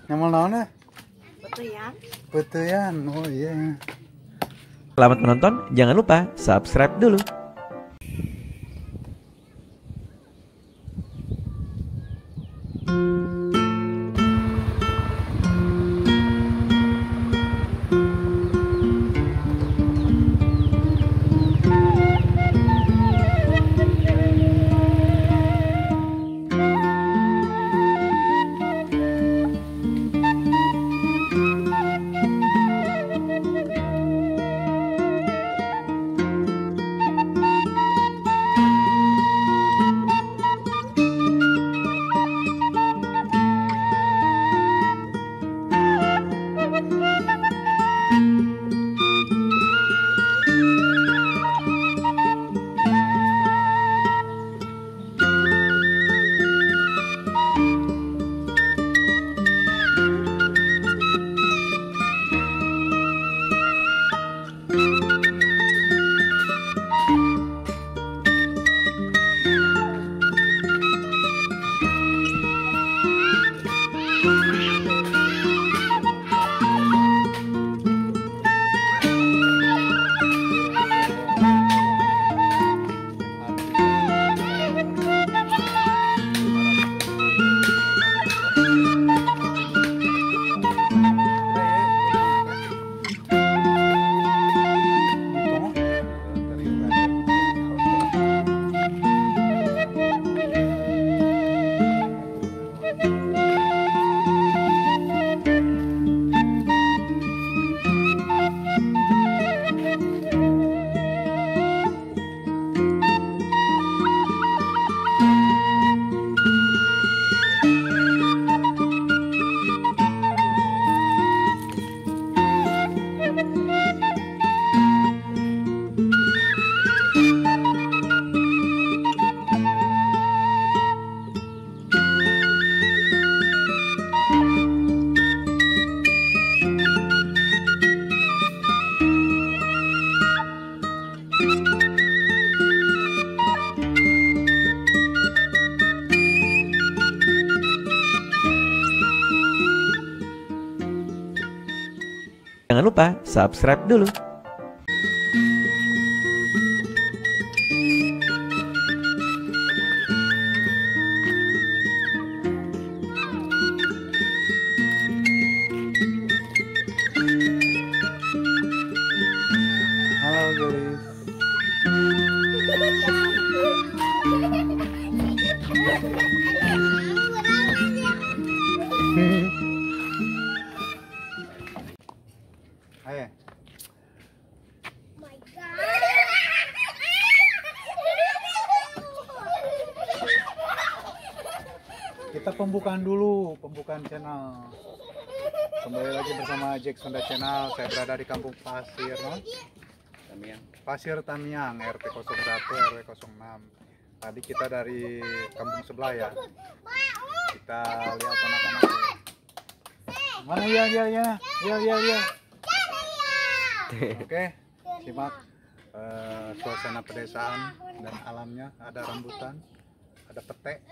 Nyamal naon ya? Betuyan. Betuyan. Oh iya. Selamat menonton, jangan lupa subscribe dulu. Jangan lupa subscribe dulu. Halo guys. Ayo. Kita pembukaan dulu, pembukaan channel. Kembali lagi bersama Jack Sunda Channel. Saya berada di Kampung Pasir, no? Pasir Tamiang, RT 01, RW 06. Tadi kita dari kampung sebelah ya. Kita lihat anak-anak. Mana ya. Oke, simak suasana pedesaan dan alamnya. Ada rambutan, ada petek,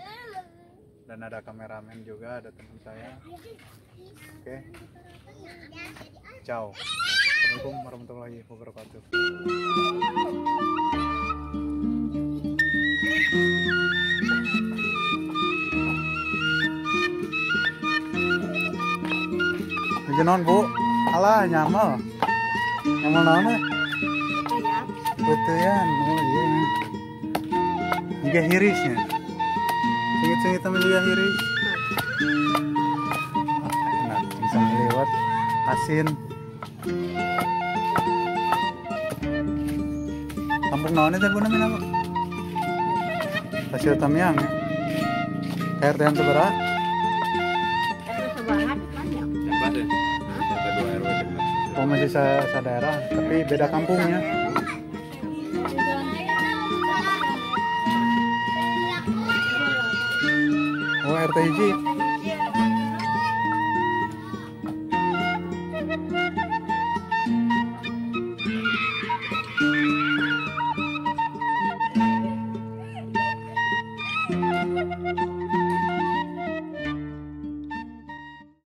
dan ada kameramen juga, ada teman saya. Oke, ciao. Assalamualaikum warahmatullahi wabarakatuh. Jenon bu, alah nyamal naon ya? Betuyan. Betuyan, oh iya. Juga hirisnya. Sengit-sengit sama juga hiris. Enak, bisa lewat asin. Kampung naon itu namanya apa? Pasir Tamiang ya. KRT yang seberapa? Sebangat banyak. Oh masih daerah, tapi beda kampungnya. Oh RT hiji.